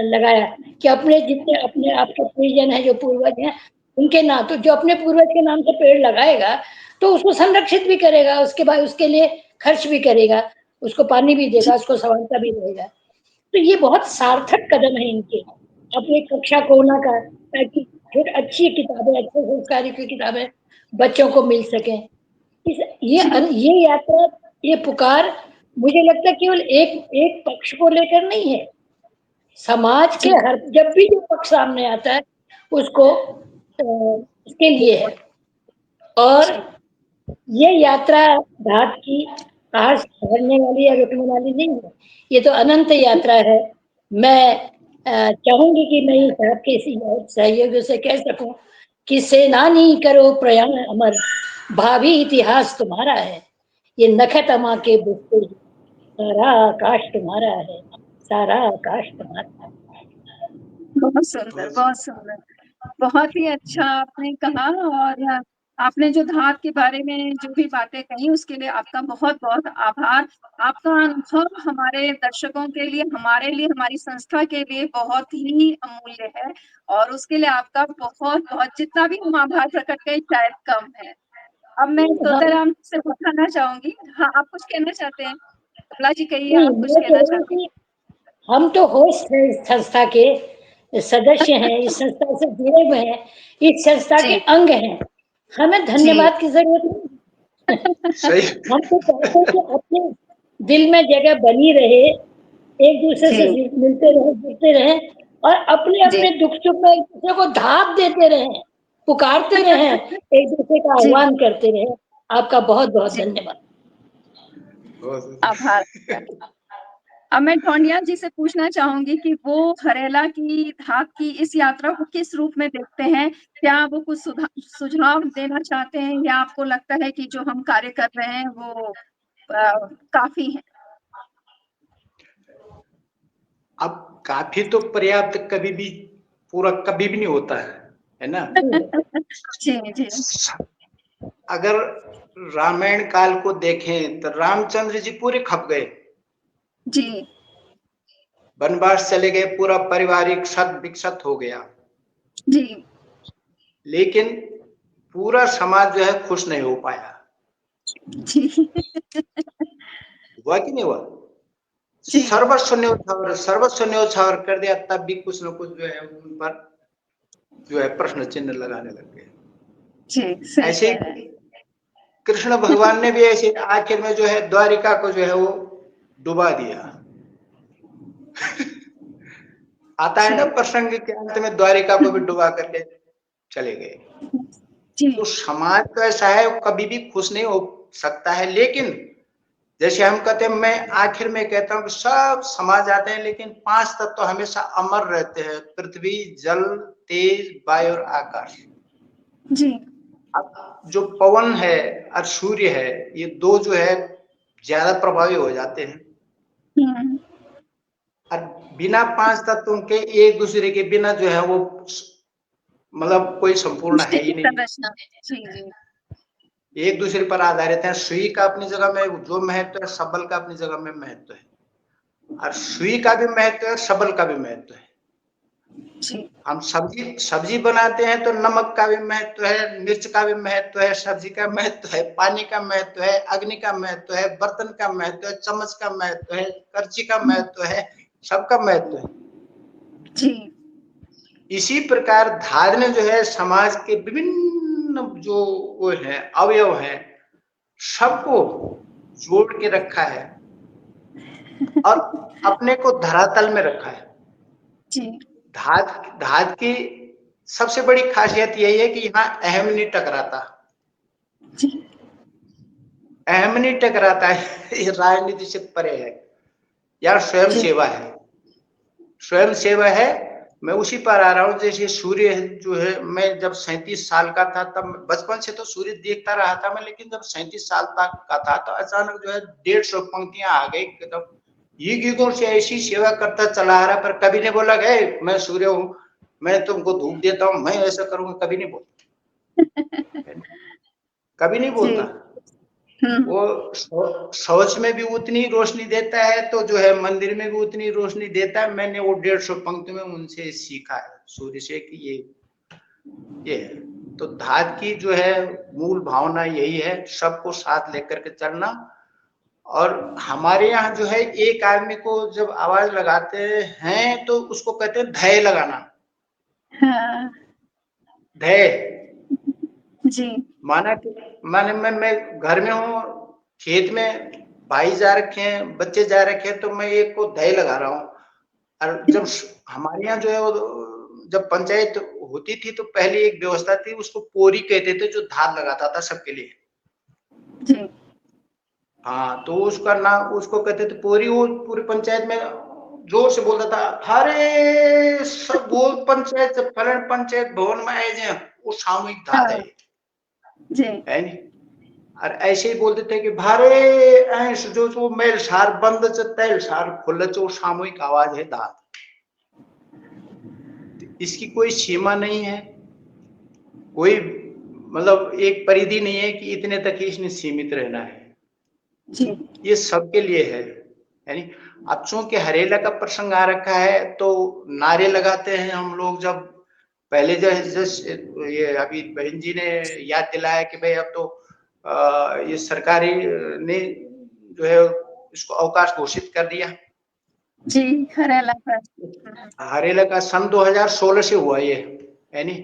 लगाया कि अपने जितने अपने आपके परिजन है, जो पूर्वज हैं, उनके नाम, तो जो अपने पूर्वज के नाम से पेड़ लगाएगा तो उसको संरक्षित भी करेगा, उसके बाद उसके लिए खर्च भी करेगा, उसको पानी भी देगा, उसको संभालता भी रहेगा। तो ये बहुत सार्थक कदम है इनके, अपनी कक्षा कोरोना का, ताकि अच्छी किताबें, अच्छे संस्कारी की किताबें बच्चों को मिल सके। ये यात्रा, ये पुकार मुझे लगता है केवल एक पक्ष को लेकर नहीं है, समाज के हर, जब भी जो पक्ष सामने आता है उसको उसके लिए है। और ये यात्रा धात की आज भरने वाली या रुकने वाली नहीं है, ये तो अनंत यात्रा है। मैं चाहूंगी कि मैं आपके सहयोग से कह सकूं कि सेनानी करो प्रयाण अमर, भावी इतिहास तुम्हारा है, ये नखतमा के बुझते सारा आकाश तुम्हारा है, सारा आकाश तुम्हारा है। बहुत सुंदर, बहुत सुंदर, बहुत ही अच्छा आपने कहा। और आपने जो धात के बारे में जो भी बातें कही उसके लिए आपका बहुत बहुत आभार। आपका अनुभव हमारे दर्शकों के लिए, हमारे लिए, हमारी संस्था के लिए बहुत ही अमूल्य है, और उसके लिए आपका बहुत बहुत, जितना भी हम आभार प्रकट करें शायद कम है। अब मैं तोताराम से पूछना चाहूंगी, हाँ आप कुछ कहना चाहते हैं? कमला जी कहिए, आप कुछ कहना चाहते हैं? हम तो होस्ट हैं इस संस्था के, सदस्य हैं, इस संस्था से जुड़े हुए हैं, इस संस्था के अंग हैं, हमें धन्यवाद की जरूरत नहीं। हम तो चाहते हैं कि अपने दिल में जगह बनी रहे, एक दूसरे से मिलते रहे, जुड़ते रहे, और अपने अपने दुख सुख में एक दूसरे को धात देते रहे, पुकारते रहे, एक दूसरे का आह्वान करते रहे। आपका बहुत बहुत धन्यवाद, आभार। अब मैं ढोंडिया जी से पूछना चाहूंगी कि वो हरेला की धात की इस यात्रा को किस रूप में देखते हैं? क्या वो कुछ सुझाव देना चाहते हैं, या आपको लगता है कि जो हम कार्य कर रहे हैं वो काफी है? अब काफी तो पर्याप्त कभी भी पूरा कभी भी नहीं होता है ना? जी जी। अगर रामायण काल को देखें तो रामचंद्र जी पूरे खप गए जी, वनवास चले गए, पूरा परिवार एक सत विकसत हो गया जी, लेकिन पूरा समाज जो है खुश नहीं हो पाया। जी। हुआ कि नहीं हुआ? सर्वस्व न्योछावर कर दिया, तब भी कुछ न कुछ जो है उन पर जो है प्रश्न चिन्ह लगाने लग गए। ऐसे कृष्ण भगवान ने भी ऐसे आखिर में जो है द्वारिका को जो है वो डुबा दिया। आता है ना प्रसंग के अंत में द्वारिका को भी डुबा करके चले गए। तो समाज तो ऐसा है, वो कभी भी खुश नहीं हो सकता है, लेकिन जैसे हम कहते हैं, मैं आखिर में कहता हूँ कि सब समाज आते हैं लेकिन 5 तत्व तो हमेशा अमर रहते हैं, पृथ्वी, जल, तेज, वायु और आकाश जी। अब जो पवन है और सूर्य है, ये दो जो है ज्यादा प्रभावी हो जाते हैं, और बिना 5 तत्वों के एक दूसरे के बिना जो है वो मतलब कोई संपूर्ण है ही नहीं, एक दूसरे पर आधारित है। सुई का अपनी जगह में जो महत्व है, सबल का अपनी जगह में महत्व है, और सुई का भी महत्व है, सबल का भी महत्व है। हम सब्जी बनाते हैं तो नमक का भी महत्व है, मिर्च का भी महत्व है, सब्जी का महत्व है, पानी का महत्व है, अग्नि का महत्व है, बर्तन का महत्व है, चम्मच का महत्व है, करछी का महत्व है, सबका महत्व है जी। इसी प्रकार धार में जो है समाज के विभिन्न विभिन्न जो वो है अवयव है सबको जोड़ के रखा है और अपने को धरातल में रखा है। जी धात की सबसे बड़ी खासियत यही है कि यहाँ अहम नहीं टकराता, जी अहम नहीं टकराता है। ये राजनीति से परे है, यार स्वयं जी सेवा है, स्वयं सेवा है। मैं उसी पर आ रहा हूँ, जैसे सूर्य जो है, मैं जब 37 साल का था तब बचपन से तो सूर्य देखता रहा था मैं, लेकिन जब 37 साल तक का था तो अचानक जो है 150 पंक्तियां आ गई एकदम ये गीतों से ऐसी सेवा करता चला आ रहा, पर कभी नहीं बोला गए मैं सूर्य हूँ, मैं तुमको धूप देता हूँ, मैं ऐसा करूंगा, कभी नहीं बोलता, कभी नहीं जी बोलता। वो शौच में भी उतनी रोशनी देता है तो जो है मंदिर में भी उतनी रोशनी देता है। मैंने वो 150 पंक्ति में उनसे सीखा है सूर्य से कि ये है। तो धात की जो है मूल भावना यही है, सबको साथ लेकर के चलना। और हमारे यहाँ जो है एक आदमी को जब आवाज लगाते हैं तो उसको कहते हैं धय लगाना। हाँ धय जी माने मैं घर में हूँ, खेत में भाई जा रखे हैं, बच्चे जा रखे हैं, तो मैं एक को धय लगा रहा हूँ। और जब हमारे यहाँ जो है वो जब पंचायत होती थी तो पहले एक व्यवस्था थी, उसको पोरी कहते थे, जो धार लगाता था सबके लिए। जी हाँ, तो उसका नाम उसको कहते थे पोरी। वो पूरी पंचायत में जोर से बोलता था, हरे सब बोल पंचायत फलन पंचायत भवन में आए जे, वो सामूहिक धात है जी नहीं। और ऐसे ही बोलते थे कि भारे ऐस जो मेल सार बंद च तैल सार खुल च, वो सामूहिक आवाज है धात। इसकी कोई सीमा नहीं है, कोई मतलब एक परिधि नहीं है कि इतने तक ही इसने सीमित रहना है। जी ये सबके लिए है। यानी अब चूंकि हरेला का प्रसंग आ रखा है तो नारे लगाते हैं हम लोग। जब पहले ये अभी बहन जी ने याद दिलाया कि भाई अब तो ये सरकारी ने जो है इसको अवकाश घोषित कर दिया। जी हरेला पर हरेला का सन 2016 से हुआ ये, यानी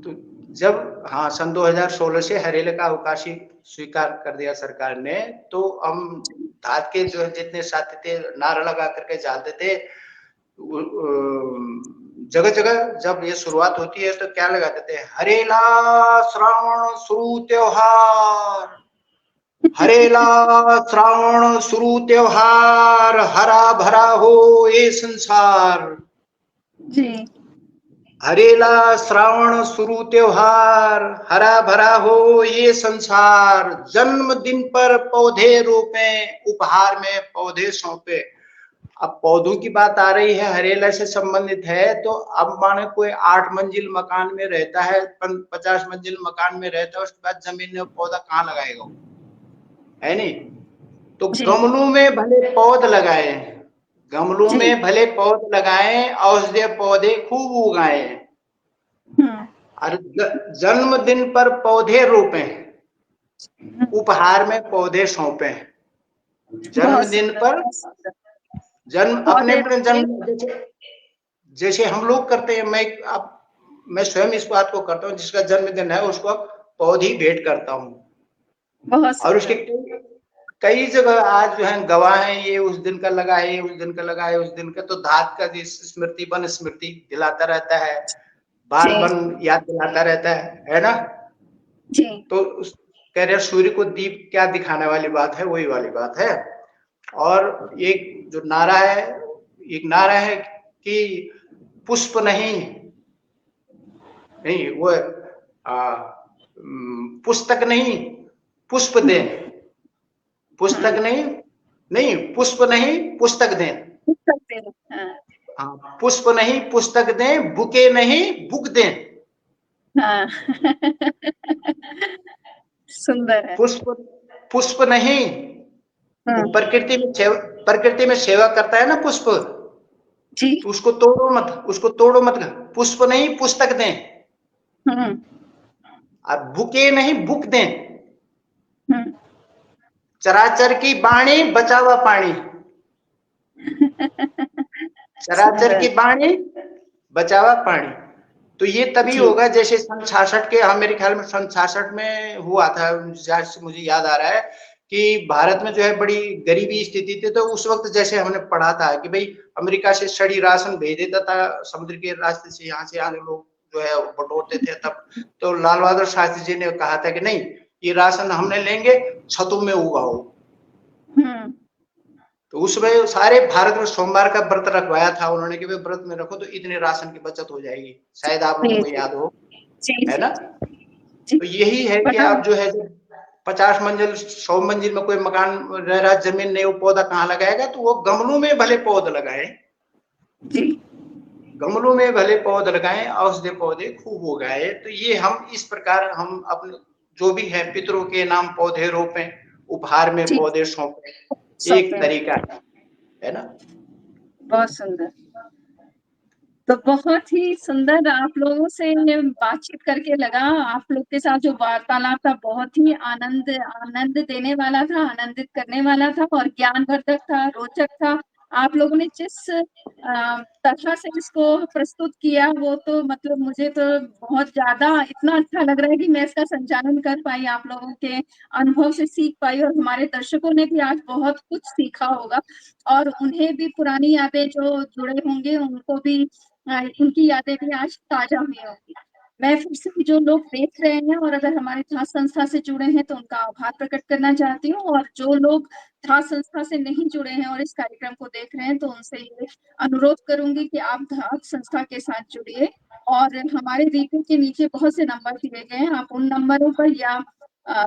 तो जब हाँ सन 2016 से हरेले का अवकाशी स्वीकार कर दिया सरकार ने, तो हम धात के जो जितने साथी थे नारा लगा करके जाते थे। जगह जगह जब ये शुरुआत होती है तो क्या लगाते थे, हरेला श्रावण शुरू त्योहार, हरेला श्रावण शुरू त्योहार, हरा भरा हो ये संसार। जी हरेला श्रावण शुरू त्योहार, हरा भरा हो ये संसार, जन्मदिन पर पौधे रोपे, उपहार में पौधे सौंपे। अब पौधों की बात आ रही है, हरेला से संबंधित है, तो अब माने कोई 8 मंजिल मकान में रहता है, 50 मंजिल मकान में रहता है, उसके बाद जमीन में पौधा कहाँ लगाएगा, है नहीं। तो गमलों में भले पौध लगाए, गमलों में भले पौध लगाएं, औषधीय पौधे खूब उगाएं, और जन्मदिन पर पौधे रोपें, उपहार में पौधे सौंपें। जन्मदिन पर अपने अपने जन्म, जैसे हम लोग करते हैं, मैं स्वयं इस बात को करता हूँ, जिसका जन्मदिन है उसको पौधी भेंट करता हूँ। और उसके कई जगह आज जो है गवाह है, ये उस दिन का लगा है, उस दिन का लगा है, उस दिन का, तो धात का स्मृति बन स्मृति दिलाता रहता है, बार बन याद दिलाता रहता है ना। जी। तो कह रहे सूर्य को दीप क्या दिखाने वाली बात है, वही वाली बात है। और एक जो नारा है, एक नारा है कि पुष्प नहीं वो पुस्तक नहीं पुष्प दें, पुस्तक नहीं पुष्प नहीं पुस्तक दें, हाँ पुष्प नहीं पुस्तक दें, बुके नहीं बुक दें। हाँ सुंदर है। पुष्प नहीं, तो प्रकृति में सेवा करता है ना पुष्प जी, तो उसको तोड़ो मत, पुष्प नहीं पुस्तक दें, अब बुके नहीं बुक दें। चराचर की बाणी बचावा पानी, चराचर की बाणी बचावा पानी। तो ये तभी जी। होगा जैसे सन 66 के, हाँ मेरे ख्याल में सन 66 में हुआ था, जहाँ से मुझे याद आ रहा है कि भारत में जो है बड़ी गरीबी स्थिति थी, तो उस वक्त जैसे हमने पढ़ा था कि भाई अमेरिका से सड़ी राशन भेज देता था, समुद्र के रास्ते से यहाँ से आने लोग जो है बटोरते थे तब। तो लाल बहादुर शास्त्री जी ने कहा था कि नहीं, ये राशन हमने लेंगे, छतों में उगाओ। तो उसमें सारे भारत में सोमवार का व्रत रखवाया था उन्होंने कि भाई व्रत में रखो तो इतने राशन की बचत हो जाएगी, शायद आप लोगों जी, को जी, याद हो, जी, है जी, ना? जी। तो यही है कि बड़ा आप जो है 50 मंजिल 100 मंजिल में कोई मकान रह रहा, जमीन नहीं, वो पौधा कहाँ लगाएगा? तो वो गमलों में भले पौध लगाए, जी, गमलों में भले पौध लगाए, औषधीय पौधे खूब उगाए। तो ये हम इस प्रकार हम अपने जो भी है पितरों के नाम पौधे रोपें, उपहार में जी, पौधे सौंपें, एक सौंपे। तरीका है ना? बहुत सुंदर। तो बहुत ही सुंदर आप लोगों से बातचीत करके लगा। आप लोग के साथ जो वार्तालाप था बहुत ही आनंद देने वाला था, आनंदित करने वाला था और ज्ञानवर्धक था, रोचक था। आप लोगों ने जिस तरह से इसको प्रस्तुत किया वो तो मतलब मुझे तो बहुत ज़्यादा इतना अच्छा लग रहा है कि मैं इसका संचालन कर पाई, आप लोगों के अनुभव से सीख पाई और हमारे दर्शकों ने भी आज बहुत कुछ सीखा होगा और उन्हें भी पुरानी यादें जो जुड़े होंगे उनको भी उनकी यादें भी आज ताजा हुई होंगी। मैं फिर से जो लोग देख रहे हैं और अगर हमारे ध्यान संस्था से जुड़े हैं तो उनका आभार प्रकट करना चाहती हूँ और जो लोग ध्यान संस्था से नहीं जुड़े हैं और इस कार्यक्रम को देख रहे हैं तो उनसे ये अनुरोध करूंगी कि आप ध्यान संस्था के साथ जुड़िए और हमारे वीडियो के नीचे बहुत से नंबर दिए गए हैं, आप उन नंबरों पर या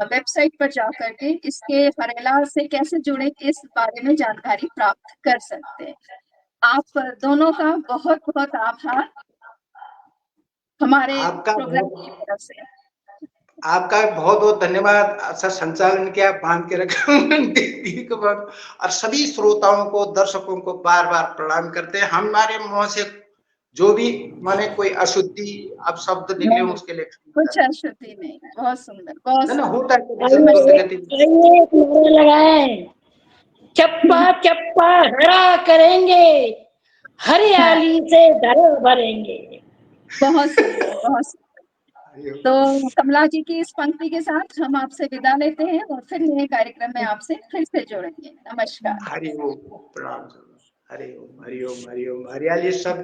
वेबसाइट पर जा करके इसके हरेला से कैसे जुड़े इस बारे में जानकारी प्राप्त कर सकते हैं। आप दोनों का बहुत-बहुत आभार हमारे आपका प्रोग्राम की बहुत तरफ से। आपका बहुत-बहुत धन्यवाद। अच्छा संचालन किया, बांध के रखा दीदी को बहुत, और सभी श्रोताओं को, दर्शकों को बार-बार प्रणाम करते हैं। हमारे मुँह से जो भी माने कोई अशुद्धि अब शब्द निकले नहीं, उसके लिए कुछ अशुद्धि नहीं, बहुत सुंदर, बहुत है ना, सुंदर। होता है कभी आइए शब्द एक गति। आइए एक नारा लगाएं, चप्पा चप्पा हरा करेंगे, हाँ, हरियाली से धर भरेंगे। बहुत सुंदर, बहुत सुंदर। तो कमला जी की इस पंक्ति के साथ हम आपसे विदा लेते हैं और फिर नए कार्यक्रम में आपसे फिर से जुड़ेंगे। नमस्कार। हरि ओम, प्रणाम। हरि ओम, हरि ओम, हरि ओम। हरियाली सब